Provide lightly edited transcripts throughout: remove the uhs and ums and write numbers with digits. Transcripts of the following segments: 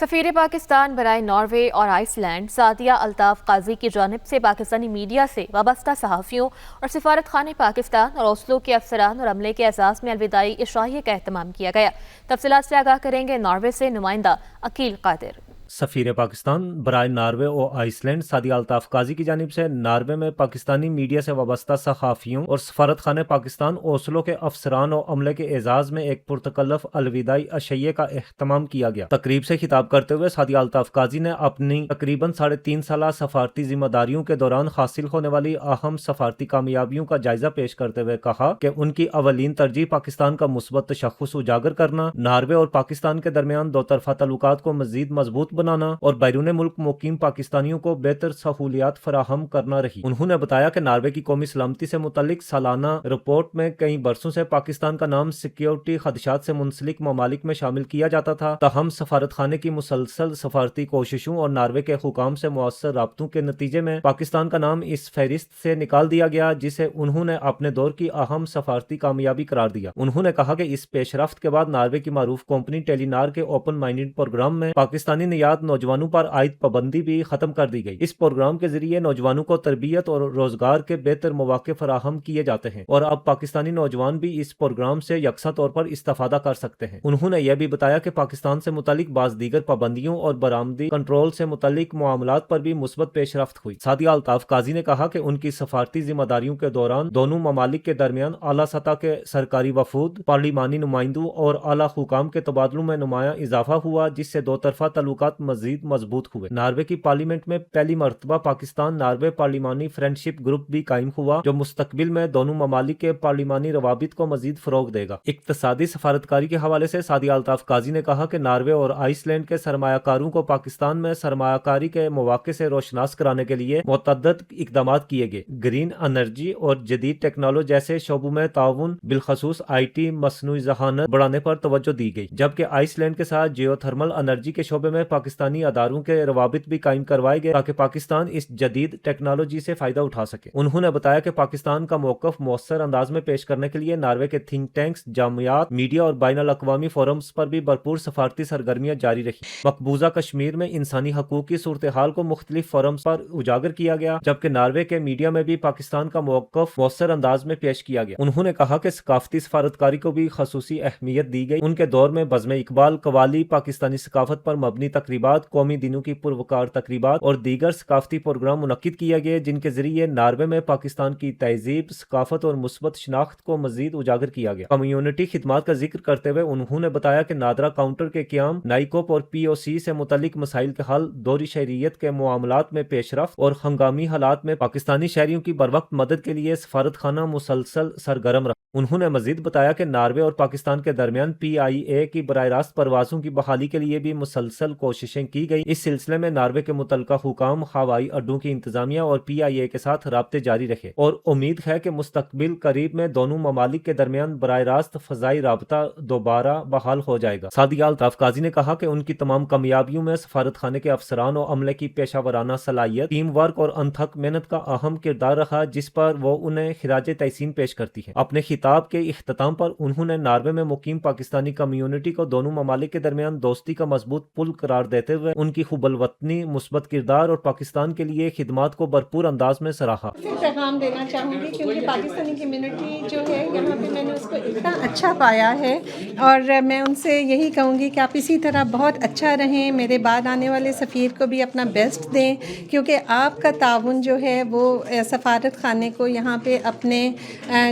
سفیر پاکستان برائے ناروے اور آئس لینڈ سعدیہ الطاف قاضی کی جانب سے پاکستانی میڈیا سے وابستہ صحافیوں اور سفارت خانے پاکستان اور اوسلو کے افسران اور عملے کے اعزاز میں الوداعی عشائیے کا اہتمام کیا گیا۔ تفصیلات سے آگاہ کریں گے ناروے سے نمائندہ عقیل قادر۔ سفیر پاکستان برائے ناروے اور آئس لینڈ سعدیہ الطاف قاضی کی جانب سے ناروے میں پاکستانی میڈیا سے وابستہ صحافیوں اور سفارت خانے پاکستان اوسلو کے افسران اور عملے کے اعزاز میں ایک پرتکلف الوداعی عشیے کا اہتمام کیا گیا۔ تقریب سے خطاب کرتے ہوئے سعدیہ الطاف قاضی نے اپنی تقریباً 3.5 سالہ سفارتی ذمہ داریوں کے دوران حاصل ہونے والی اہم سفارتی کامیابیوں کا جائزہ پیش کرتے ہوئے کہا کہ ان کی اولین ترجیح پاکستان کا مثبت تشخص اجاگر کرنا، ناروے اور پاکستان کے درمیان دو طرفہ تعلقات کو مزید مضبوط بنانا اور بیرون ملک مقیم پاکستانیوں کو بہتر سہولیات فراہم کرنا رہی۔ انہوں نے بتایا کہ ناروے کی قومی سلامتی سے متعلق سالانہ رپورٹ میں کئی برسوں سے پاکستان کا نام سیکیورٹی خدشات سے منسلک ممالک میں شامل کیا جاتا تھا، تاہم سفارت خانے کی مسلسل سفارتی کوششوں اور ناروے کے حکام سے مؤثر رابطوں کے نتیجے میں پاکستان کا نام اس فہرست سے نکال دیا گیا، جسے انہوں نے اپنے دور کی اہم سفارتی کامیابی قرار دیا۔ انہوں نے کہا کہ اس پیش رفت کے بعد ناروے کی معروف کمپنی ٹیلی نار کے اوپن مائنڈڈ پروگرام میں پاکستانی نژاد نوجوانوں پر عائد پابندی بھی ختم کر دی گئی۔ اس پروگرام کے ذریعے نوجوانوں کو تربیت اور روزگار کے بہتر مواقع فراہم کیے جاتے ہیں اور اب پاکستانی نوجوان بھی اس پروگرام سے یکساں طور پر استفادہ کر سکتے ہیں۔ انہوں نے یہ بھی بتایا کہ پاکستان سے متعلق بعض دیگر پابندیوں اور برآمدی کنٹرول سے متعلق معاملات پر بھی مثبت پیش رفت ہوئی۔ سعدیہ الطاف قاضی نے کہا کہ ان کی سفارتی ذمہ داریوں کے دوران دونوں ممالک کے درمیان اعلیٰ سطح کے سرکاری وفود، پارلیمانی نمائندوں اور اعلیٰ حکام کے تبادلوں میں نمایاں اضافہ ہوا، جس سے دو طرفہ تعلقات مزید مضبوط ہوئے۔ ناروے کی پارلیمنٹ میں پہلی مرتبہ پاکستان ناروے پارلیمانی فرینڈشپ گروپ بھی قائم ہوا، جو مستقبل میں دونوں ممالک کے پارلیمانی روابط کو مزید فروغ دے گا۔ اقتصادی سفارتکاری کے حوالے سے سعدیہ الطاف قاضی نے کہا کہ ناروے اور آئس لینڈ کے سرمایہ کاروں کو پاکستان میں سرمایہ کاری کے مواقع سے روشناس کرانے کے لیے متعدد اقدامات کیے گئے۔ گرین انرجی اور جدید ٹیکنالوجی جیسے شعبوں میں تعاون، بالخصوص آئی ٹی، مصنوعی ذہانت بڑھانے پر توجہ دی گئی، جبکہ آئس لینڈ کے ساتھ جیو تھرمل انرجی کے شعبے میں پاکستانی اداروں کے روابط بھی قائم کروائے گئے تاکہ پاکستان اس جدید ٹیکنالوجی سے فائدہ اٹھا سکے۔ انہوں نے بتایا کہ پاکستان کا موقف مؤثر انداز میں پیش کرنے کے لیے ناروے کے تھنک ٹینکس، جامعات، میڈیا اور بین الاقوامی فورمز پر بھی بھرپور سفارتی سرگرمیاں جاری رہی۔ مقبوضہ کشمیر میں انسانی حقوق کی صورتحال کو مختلف فورمز پر اجاگر کیا گیا، جبکہ ناروے کے میڈیا میں بھی پاکستان کا موقف مؤثر انداز میں پیش کیا گیا۔ انہوں نے کہا کہ ثقافتی سفارتکاری کو بھی خصوصی اہمیت دی گئی۔ ان کے دور میں بزم اقبال، قوالی، پاکستانی ثقافت پر مبنی تقریبات، قومی دنوں کی پروکار تقریبات اور دیگر ثقافتی پروگرام منعقد کیے گئے، جن کے ذریعے ناروے میں پاکستان کی تہذیب، ثقافت اور مثبت شناخت کو مزید اجاگر کیا گیا۔ کمیونٹی خدمات کا ذکر کرتے ہوئے انہوں نے بتایا کہ نادرا کاؤنٹر کے قیام، نائکوپ اور پی او سی سے متعلق مسائل کے حل، دوہری شہریت کے معاملات میں پیش رفت اور ہنگامی حالات میں پاکستانی شہریوں کی بروقت مدد کے لیے سفارت خانہ مسلسل سرگرم رہا۔ انہوں نے مزید بتایا کہ ناروے اور پاکستان کے درمیان پی آئی اے کی براہ راست پروازوں کی بحالی کے لیے بھی مسلسل کوششیں کی گئی۔ اس سلسلے میں ناروے کے متعلقہ حکام، ہوائی اڈوں کی انتظامیہ اور پی آئی اے کے ساتھ رابطے جاری رکھے اور امید ہے کہ مستقبل قریب میں دونوں ممالک کے درمیان براہ راست فضائی رابطہ دوبارہ بحال ہو جائے گا۔ سعدیہ الطاف قاضی نے کہا کہ ان کی تمام کامیابیوں میں سفارت خانے کے افسران اور عملے کی پیشہ ورانہ صلاحیت، ٹیم ورک اور انتھک محنت کا اہم کردار رہا، جس پر وہ انہیں خراج تحسین پیش کرتی ہے۔ اپنے خطاب کے اختتام پر انہوں نے ناروے میں مقیم پاکستانی کمیونٹی کو دونوں ممالک کے درمیان دوستی کا مضبوط پل قرار دیتے ہوئے ان کی حب الوطنی، مثبت کردار اور پاکستان کے لیے خدمات کو بھرپور انداز میں سراہا۔ پیغام دینا چاہوں گی کیونکہ پاکستانی کمیونٹی جو ہے یہاں پہ میں نے اس کو اتنا اچھا پایا ہے، اور میں ان سے یہی کہوں گی کہ آپ اسی طرح بہت اچھا رہیں، میرے بعد آنے والے سفیر کو بھی اپنا بیسٹ دیں، کیونکہ آپ کا تعاون جو ہے وہ سفارت خانے کو یہاں پہ اپنے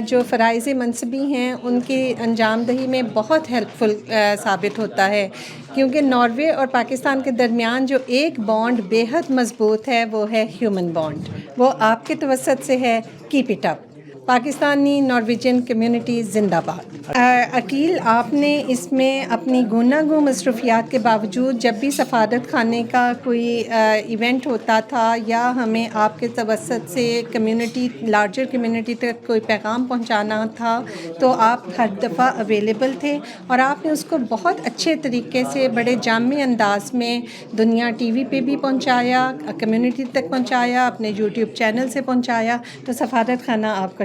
جو فرائض منصبی ہیں ان کی انجام دہی میں بہت ہیلپ فل ثابت ہوتا ہے، کیونکہ ناروے اور پاکستان کے درمیان جو ایک بانڈ بے حد مضبوط ہے وہ ہے ہیومن بانڈ، وہ آپ کے توسط سے ہے۔ Keep it up. Pakistani Norwegian community زندہ باد۔ عقیل، آپ نے اس میں اپنی گوناگوں مصروفیات کے باوجود جب بھی سفارت خانے کا کوئی ایونٹ ہوتا تھا یا ہمیں آپ کے توسط سے کمیونٹی، لارجر کمیونٹی تک کوئی پیغام پہنچانا تھا تو آپ ہر دفعہ اویلیبل تھے، اور آپ نے اس کو بہت اچھے طریقے سے بڑے جامع انداز میں دنیا ٹی وی پہ بھی پہنچایا، کمیونٹی تک پہنچایا، اپنے یوٹیوب چینل سے پہنچایا، تو سفارت خانہ آپ کا